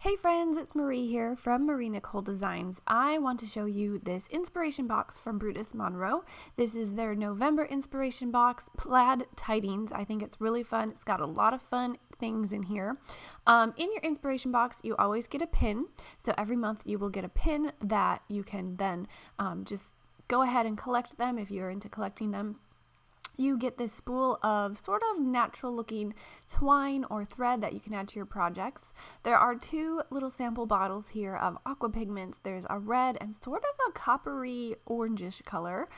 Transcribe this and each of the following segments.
Hey friends, it's Marie here from Nicole Designs. I want to show you this inspiration box from Brutus Monroe. This is their November inspiration box, Plaid Tidings. I think it's really fun. It's got a lot of fun things in here. In your inspiration box, you always get a pin. So every month you will get a pin that you can then just go ahead and collect them if you're into collecting them. You get this spool of sort of natural looking twine or thread that you can add to your projects. There are two little sample bottles here of Aqua pigments. There's a red and sort of a coppery orangish color.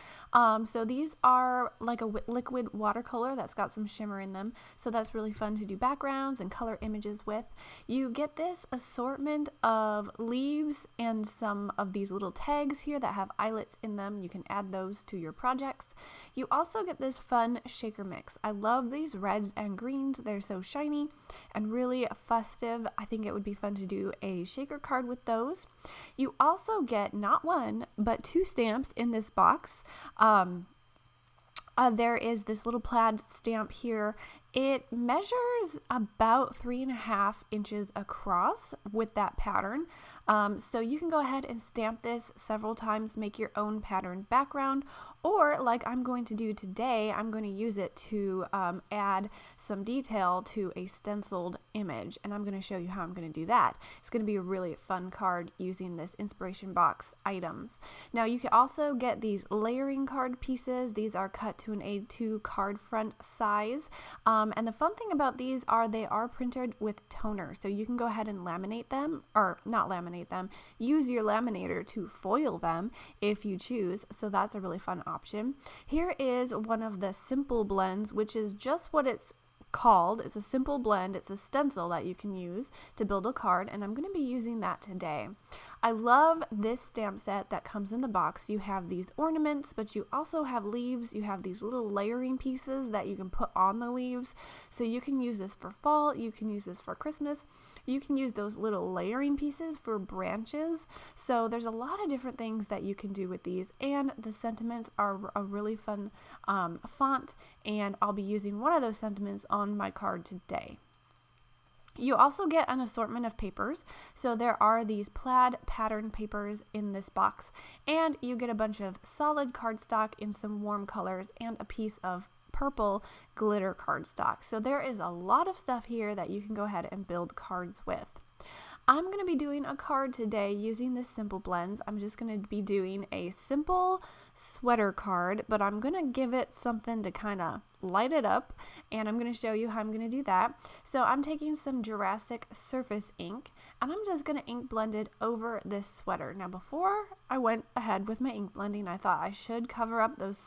So these are like a liquid watercolor that's got some shimmer in them. So that's really fun to do backgrounds and color images with. You get this assortment of leaves and some of these little tags here that have eyelets in them. You can add those to your projects. You also get this fun shaker mix. I love these reds and greens. They're so shiny and really festive. I think it would be fun to do a shaker card with those. You also get not one, but two stamps in this box. There is this little plaid stamp here. It measures about 3.5 inches across with that pattern. So you can go ahead and stamp this several times, make your own pattern background, or like I'm going to do today, I'm going to use it to add some detail to a stenciled image, and I'm going to show you how I'm going to do that. It's going to be a really fun card using this inspiration box items. Now you can also get these layering card pieces. These are cut to an A2 card front size. And the fun thing about these are they are printed with toner, so you can go ahead and laminate them, or not laminate them, use your laminator to foil them if you choose, so that's a really fun option. Here is one of the simple blends, which is just what it's called. It's a simple blend. It's a stencil that you can use to build a card, and I'm going to be using that today. I love this stamp set that comes in the box. You have these ornaments, but you also have leaves. You have these little layering pieces that you can put on the leaves, so you can use this for fall, you can use this for Christmas, you can use those little layering pieces for branches. So there's a lot of different things that you can do with these, and the sentiments are a really fun font, and I'll be using one of those sentiments on my card today. You also get an assortment of papers. So there are these plaid pattern papers in this box, and you get a bunch of solid cardstock in some warm colors and a piece of purple glitter cardstock. So there is a lot of stuff here that you can go ahead and build cards with. I'm going to be doing a card today using this simple blends. I'm just going to be doing a simple sweater card, but I'm going to give it something to kind of light it up, and I'm going to show you how I'm going to do that. So I'm taking some Jurassic Surface ink, and I'm just going to ink blend it over this sweater. Now before I went ahead with my ink blending, I thought I should cover up those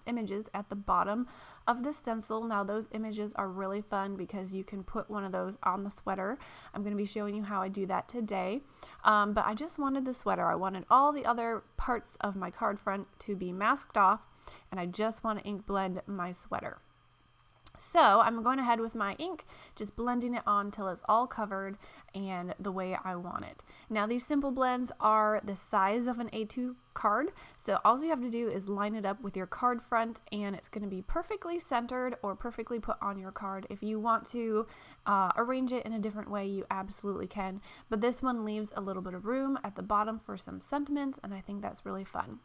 images at the bottom of the stencil. Now those images are really fun because you can put one of those on the sweater. I'm going to be showing you how I do that today, but I just wanted the sweater. I wanted all the other parts of my card front to be masked off, and I just want to ink blend my sweater. So I'm going ahead with my ink, just blending it on till it's all covered and the way I want it. Now these simple blends are the size of an A2 card, so all you have to do is line it up with your card front, and it's going to be perfectly centered or perfectly put on your card. If you want to arrange it in a different way, you absolutely can, but this one leaves a little bit of room at the bottom for some sentiments, and I think that's really fun.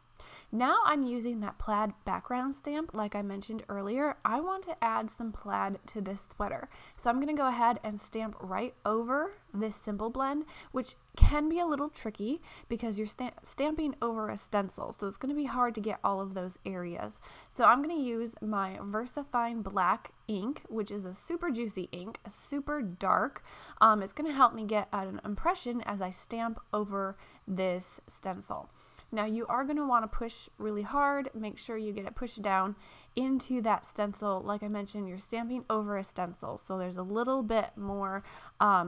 Now I'm using that plaid background stamp like I mentioned earlier. I want to add some plaid to this sweater, so I'm going to go ahead and stamp right over this simple blend, which can be a little tricky because you're stamping over a stencil, so it's going to be hard to get all of those areas. So I'm going to use my VersaFine black ink, which is a super juicy ink, super dark. It's going to help me get an impression as I stamp over this stencil. Now you are going to want to push really hard, make sure you get it pushed down into that stencil. Like I mentioned, you're stamping over a stencil, so there's a little bit more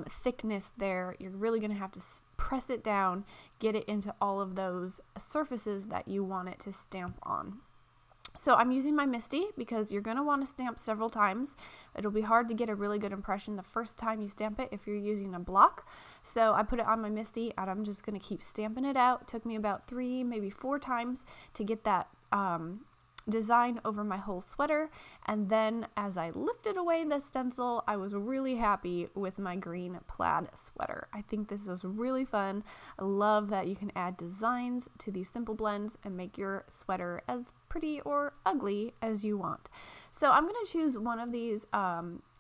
thickness there. You're really going to have to press it down, get it into all of those surfaces that you want it to stamp on. So I'm using my Misty because you're going to want to stamp several times. It'll be hard to get a really good impression the first time you stamp it if you're using a block. So I put it on my Misty, and I'm just going to keep stamping it out. It took me about 3, maybe 4 times to get that design over my whole sweater. And then as I lifted away the stencil, I was really happy with my green plaid sweater. I think this is really fun. I love that you can add designs to these simple blends and make your sweater as pretty or ugly as you want. So I'm going to choose one of these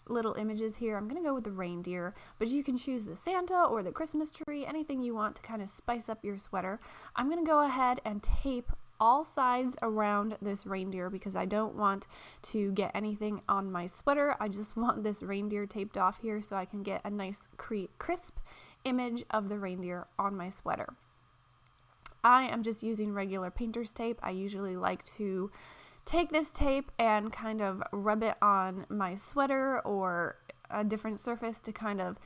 little images here. I'm going to go with the reindeer, but you can choose the Santa or the Christmas tree, anything you want to kind of spice up your sweater. I'm going to go ahead and tape all sides around this reindeer because I don't want to get anything on my sweater. I just want this reindeer taped off here so I can get a nice crisp image of the reindeer on my sweater. I am just using regular painter's tape. I usually like to take this tape and kind of rub it on my sweater or a different surface to kind of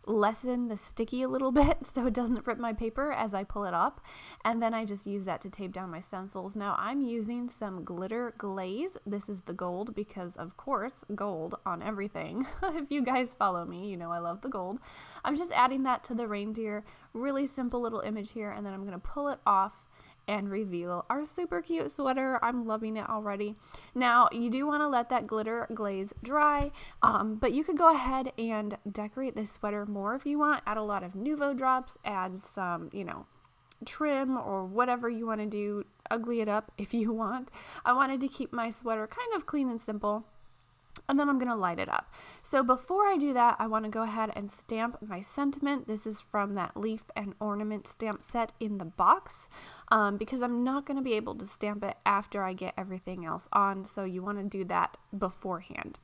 lessen the sticky a little bit so it doesn't rip my paper as I pull it up, and then I just use that to tape down my stencils. Now I'm using some glitter glaze. This is the gold because of course gold on everything. If you guys follow me, you know I love the gold. I'm just adding that to the reindeer. Really simple little image here, and then I'm going to pull it off and reveal our super cute sweater. I'm loving it already. Now you do want to let that glitter glaze dry, but you could go ahead and decorate this sweater more if you want. Add a lot of Nuvo drops, add some, you know, trim or whatever you want to do, ugly it up if you want. I wanted to keep my sweater kind of clean and simple. And then I'm going to light it up. So before I do that, I want to go ahead and stamp my sentiment. This is from that leaf and ornament stamp set in the box because I'm not going to be able to stamp it after I get everything else on. So you want to do that beforehand.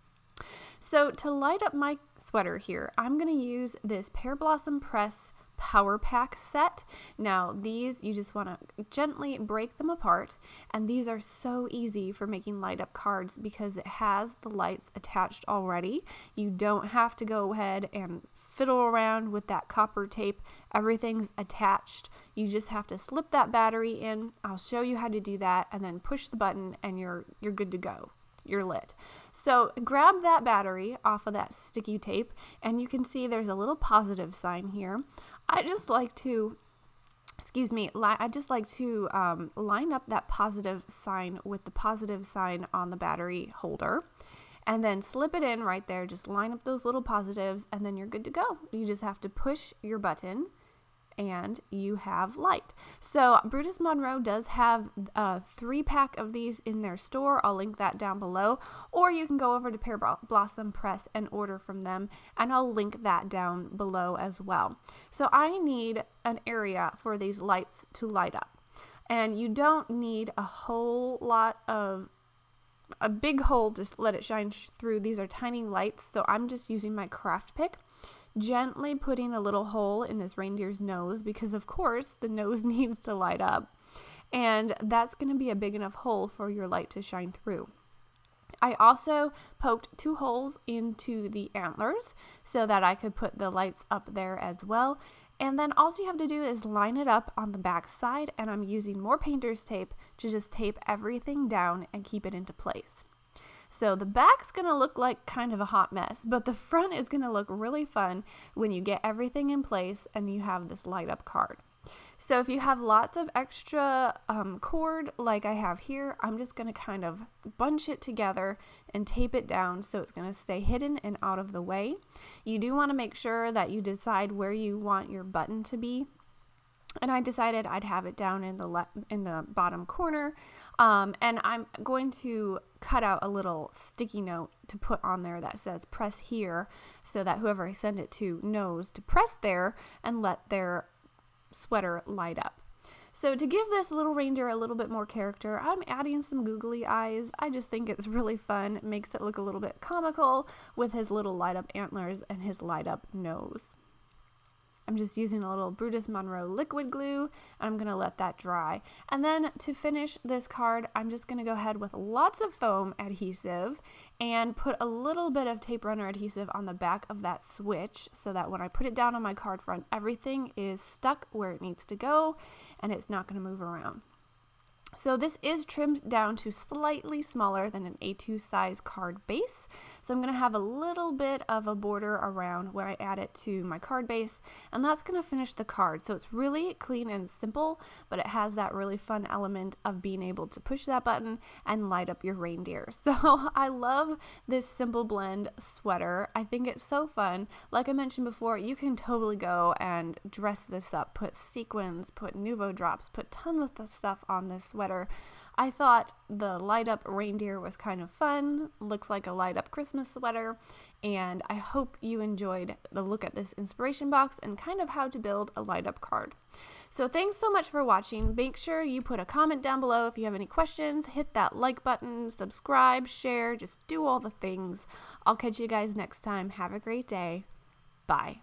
So to light up my sweater here, I'm going to use this Pear Blossom Press Power Pack set. Now these, you just want to gently break them apart, and these are so easy for making light up cards because it has the lights attached already. You don't have to go ahead and fiddle around with that copper tape. Everything's attached. You just have to slip that battery in. I'll show you how to do that, and then push the button and you're good to go. You're lit. So grab that battery off of that sticky tape, and you can see there's a little positive sign here. I just like to line up that positive sign with the positive sign on the battery holder, and then slip it in right there. Just line up those little positives, and then you're good to go. You just have to push your button and you have light. So Brutus Monroe does have a 3-pack of these in their store. I'll link that down below, or you can go over to Pear Blossom Press and order from them, and I'll link that down below as well. So I need an area for these lights to light up, and you don't need a whole lot of a big hole to let it shine through. These are tiny lights, so I'm just using my craft pick, gently putting a little hole in this reindeer's nose because of course the nose needs to light up, and that's going to be a big enough hole for your light to shine through. I also poked 2 holes into the antlers so that I could put the lights up there as well, and then all you have to do is line it up on the back side, and I'm using more painter's tape to just tape everything down and keep it into place. So the back's going to look like kind of a hot mess, but the front is going to look really fun when you get everything in place and you have this light up card. So if you have lots of extra cord like I have here, I'm just going to kind of bunch it together and tape it down so it's going to stay hidden and out of the way. You do want to make sure that you decide where you want your button to be. And I decided I'd have it down in the bottom corner, and I'm going to cut out a little sticky note to put on there that says press here, so that whoever I send it to knows to press there and let their sweater light up. So to give this little reindeer a little bit more character, I'm adding some googly eyes. I just think it's really fun. It makes it look a little bit comical with his little light up antlers and his light up nose. I'm just using a little Brutus Monroe liquid glue, and I'm going to let that dry. And then to finish this card, I'm just going to go ahead with lots of foam adhesive and put a little bit of tape runner adhesive on the back of that switch so that when I put it down on my card front, everything is stuck where it needs to go and it's not going to move around. So this is trimmed down to slightly smaller than an A2 size card base. So I'm going to have a little bit of a border around where I add it to my card base, and that's going to finish the card. So it's really clean and simple, but it has that really fun element of being able to push that button and light up your reindeer. So I love this simple blend sweater. I think it's so fun. Like I mentioned before, you can totally go and dress this up, put sequins, put Nuvo drops, put tons of the stuff on this sweater. I thought the light up reindeer was kind of fun, looks like a light up Christmas sweater, and I hope you enjoyed the look at this inspiration box and kind of how to build a light up card. So thanks so much for watching. Make sure you put a comment down below if you have any questions, hit that like button, subscribe, share, just do all the things. I'll catch you guys next time. Have a great day. Bye.